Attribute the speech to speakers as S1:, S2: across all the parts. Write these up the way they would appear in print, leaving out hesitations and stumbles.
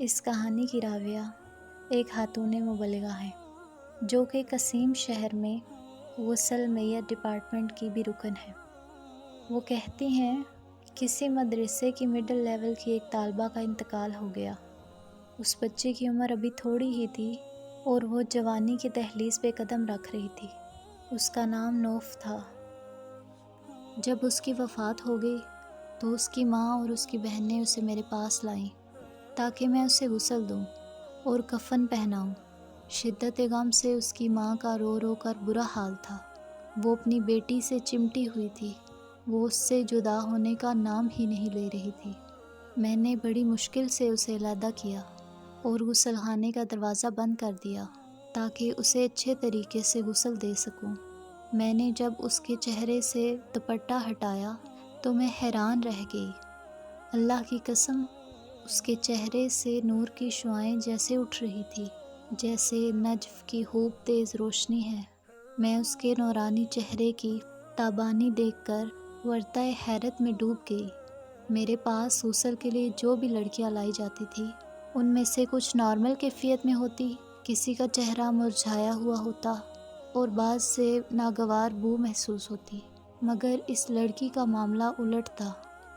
S1: اس کہانی کی راویہ ایک خاتون مبلغہ ہے جو کہ قصیم شہر میں غسل میت ڈپارٹمنٹ کی بھی رکن ہے۔ وہ کہتی ہیں کسی مدرسے کی مڈل لیول کی ایک طالبہ کا انتقال ہو گیا۔ اس بچے کی عمر ابھی تھوڑی ہی تھی اور وہ جوانی کی دہلیز پہ قدم رکھ رہی تھی۔ اس کا نام نوف تھا۔ جب اس کی وفات ہو گئی تو اس کی ماں اور اس کی بہنیں اسے میرے پاس لائیں تاکہ میں اسے غسل دوں اور کفن پہناؤں۔ شدت غم سے اس کی ماں کا رو رو کر برا حال تھا۔ وہ اپنی بیٹی سے چمٹی ہوئی تھی۔ وہ اس سے جدا ہونے کا نام ہی نہیں لے رہی تھی۔ میں نے بڑی مشکل سے اسے علیحدہ کیا اور غسل خانے کا دروازہ بند کر دیا تاکہ اسے اچھے طریقے سے غسل دے سکوں۔ میں نے جب اس کے چہرے سے دوپٹہ ہٹایا تو میں حیران رہ گئی۔ اللہ کی قسم، اس کے چہرے سے نور کی شعاعیں جیسے اٹھ رہی تھی، جیسے نجف کی خوب تیز روشنی ہے۔ میں اس کے نورانی چہرے کی تابانی دیکھ کر ورطۂ حیرت میں ڈوب گئی۔ میرے پاس غسل کے لیے جو بھی لڑکیاں لائی جاتی تھی ان میں سے کچھ نارمل کیفیت میں ہوتی، کسی کا چہرہ مرجھایا ہوا ہوتا اور بعض سے ناگوار بو محسوس ہوتی، مگر اس لڑکی کا معاملہ الٹ تھا۔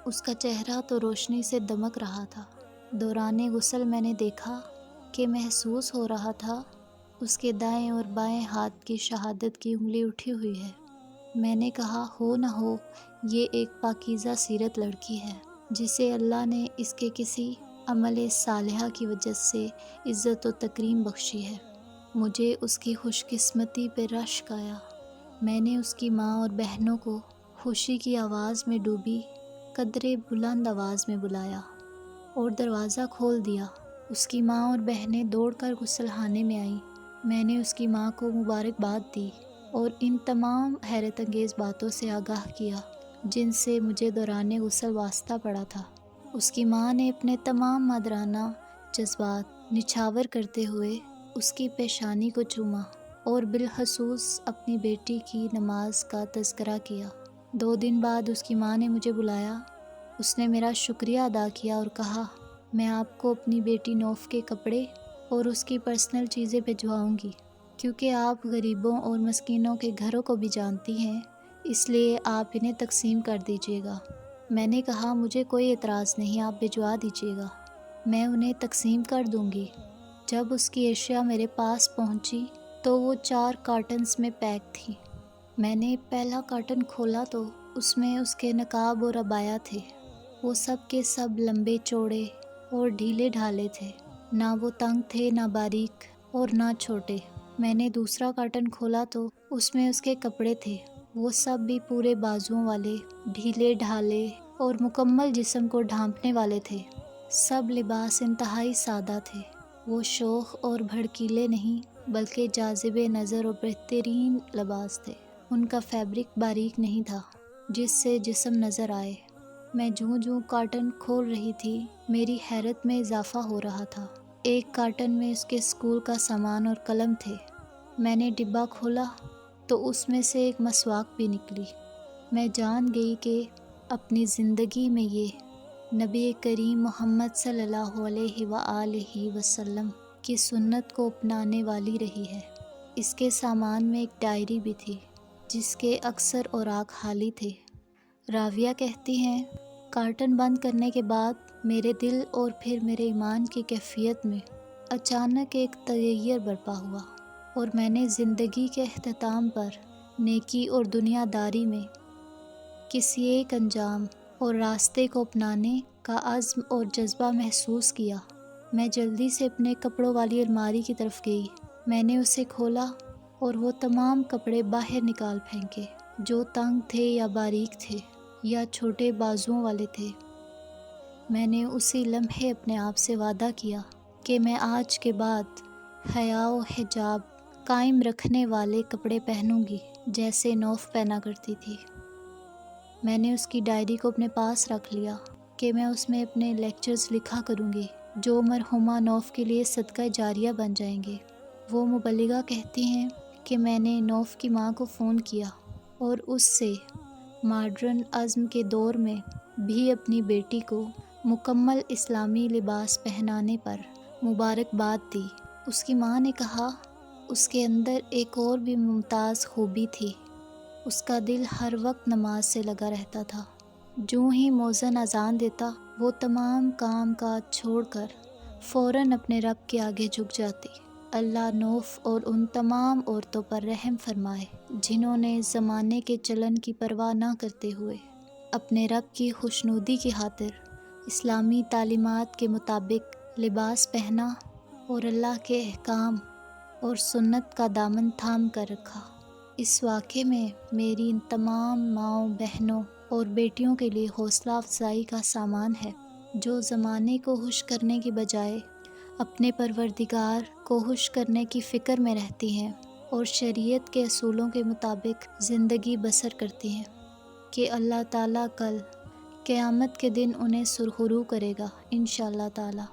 S1: اس کا چہرہ تو روشنی سے دمک رہا تھا۔ دوران غسل میں نے دیکھا کہ محسوس ہو رہا تھا اس کے دائیں اور بائیں ہاتھ کی شہادت کی انگلی اٹھی ہوئی ہے۔ میں نے کہا ہو نہ ہو یہ ایک پاکیزہ سیرت لڑکی ہے جسے اللہ نے اس کے کسی عمل صالحہ کی وجہ سے عزت و تکریم بخشی ہے۔ مجھے اس کی خوش قسمتی پہ رشک آیا۔ میں نے اس کی ماں اور بہنوں کو خوشی کی آواز میں ڈوبی قدرے بلند آواز میں بلایا اور دروازہ کھول دیا۔ اس کی ماں اور بہنیں دوڑ کر غسل خانے میں آئیں۔ میں نے اس کی ماں کو مبارکباد دی اور ان تمام حیرت انگیز باتوں سے آگاہ کیا جن سے مجھے دوران غسل واسطہ پڑا تھا۔ اس کی ماں نے اپنے تمام مادرانہ جذبات نچھاور کرتے ہوئے اس کی پیشانی کو چوما اور بالخصوص اپنی بیٹی کی نماز کا تذکرہ کیا۔ 2 دن بعد اس کی ماں نے مجھے بلایا۔ اس نے میرا شکریہ ادا کیا اور کہا میں آپ کو اپنی بیٹی نوف کے کپڑے اور اس کی پرسنل چیزیں بھجواؤں گی کیونکہ آپ غریبوں اور مسکینوں کے گھروں کو بھی جانتی ہیں، اس لیے آپ انہیں تقسیم کر دیجیے گا۔ میں نے کہا مجھے کوئی اعتراض نہیں، آپ بھجوا دیجیے گا، میں انہیں تقسیم کر دوں گی۔ جب اس کی اشیاء میرے پاس پہنچی تو وہ 4 کارٹنز میں پیک تھی۔ میں نے پہلا کارٹن کھولا تو اس میں اس کے نقاب اور عبایا تھے۔ وہ سب کے سب لمبے چوڑے اور ڈھیلے ڈھالے تھے، نہ وہ تنگ تھے نہ باریک اور نہ چھوٹے۔ میں نے دوسرا کارٹن کھولا تو اس میں اس کے کپڑے تھے۔ وہ سب بھی پورے بازوؤں والے، ڈھیلے ڈھالے اور مکمل جسم کو ڈھانپنے والے تھے۔ سب لباس انتہائی سادہ تھے۔ وہ شوخ اور بھڑکیلے نہیں بلکہ جاذب نظر اور بہترین لباس تھے۔ ان کا فیبرک باریک نہیں تھا جس سے جسم نظر آئے۔ میں جوں جوں کارٹن کھول رہی تھی میری حیرت میں اضافہ ہو رہا تھا۔ ایک کارٹن میں اس کے اسکول کا سامان اور قلم تھے۔ میں نے ڈبہ کھولا تو اس میں سے ایک مسواک بھی نکلی۔ میں جان گئی کہ اپنی زندگی میں یہ نبی کریم محمد صلی اللہ علیہ وآلہ وسلم کی سنت کو اپنانے والی رہی ہے۔ اس کے سامان میں ایک ڈائری بھی تھی جس کے اکثر اوراق خالی تھے۔ راویہ کہتی ہیں کارٹن بند کرنے کے بعد میرے دل اور پھر میرے ایمان کی کیفیت میں اچانک ایک تغیر برپا ہوا اور میں نے زندگی کے اختتام پر نیکی اور دنیا داری میں کسی ایک انجام اور راستے کو اپنانے کا عزم اور جذبہ محسوس کیا۔ میں جلدی سے اپنے کپڑوں والی الماری کی طرف گئی۔ میں نے اسے کھولا اور وہ تمام کپڑے باہر نکال پھینکے جو تنگ تھے یا باریک تھے یا چھوٹے بازوؤں والے تھے۔ میں نے اسی لمحے اپنے آپ سے وعدہ کیا کہ میں آج کے بعد حیا و حجاب قائم رکھنے والے کپڑے پہنوں گی جیسے نوف پہنا کرتی تھی۔ میں نے اس کی ڈائری کو اپنے پاس رکھ لیا کہ میں اس میں اپنے لیکچرز لکھا کروں گی جو مرحومہ نوف کے لیے صدقہ جاریہ بن جائیں گے۔ وہ مبلغہ کہتی ہیں کہ میں نے نوف کی ماں کو فون کیا اور اس سے ماڈرن ازم کے دور میں بھی اپنی بیٹی کو مکمل اسلامی لباس پہنانے پر مبارکباد دی۔ اس کی ماں نے کہا اس کے اندر ایک اور بھی ممتاز خوبی تھی، اس کا دل ہر وقت نماز سے لگا رہتا تھا۔ جوں ہی مؤذن اذان دیتا وہ تمام کام کاج چھوڑ کر فوراً اپنے رب کے آگے جھک جاتی۔ اللہ نوف اور ان تمام عورتوں پر رحم فرمائے جنہوں نے زمانے کے چلن کی پرواہ نہ کرتے ہوئے اپنے رب کی خوشنودی کی خاطر اسلامی تعلیمات کے مطابق لباس پہنا اور اللہ کے احکام اور سنت کا دامن تھام کر رکھا۔ اس واقعے میں میری ان تمام ماؤں، بہنوں اور بیٹیوں کے لیے حوصلہ افزائی کا سامان ہے، جو زمانے کو خوش کرنے کی بجائے اپنے پروردگار کو خوش کرنے کی فکر میں رہتی ہیں اور شریعت کے اصولوں کے مطابق زندگی بسر کرتی ہیں کہ اللہ تعالیٰ کل قیامت کے دن انہیں سرخرو کرے گا انشاءاللہ تعالیٰ۔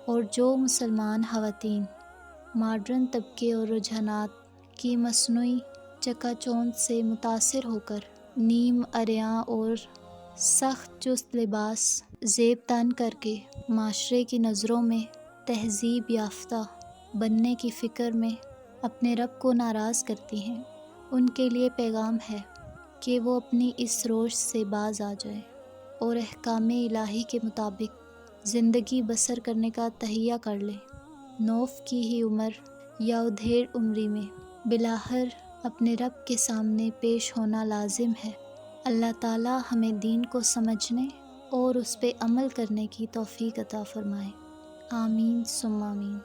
S1: اور جو مسلمان خواتین ماڈرن طبقے اور رجحانات کی مصنوعی چکا چوند سے متاثر ہو کر نیم عریاں اور سخت چست لباس زیب تن کر کے معاشرے کی نظروں میں تہذیب یافتہ بننے کی فکر میں اپنے رب کو ناراض کرتی ہیں، ان کے لیے پیغام ہے کہ وہ اپنی اس روش سے باز آ جائیں اور احکام الہی کے مطابق زندگی بسر کرنے کا تہیہ کر لیں۔ نوف کی ہی عمر یا ادھیڑ عمری میں بلاخر اپنے رب کے سامنے پیش ہونا لازم ہے۔ اللہ تعالیٰ ہمیں دین کو سمجھنے اور اس پہ عمل کرنے کی توفیق عطا فرمائے۔ آمین ثم آمین۔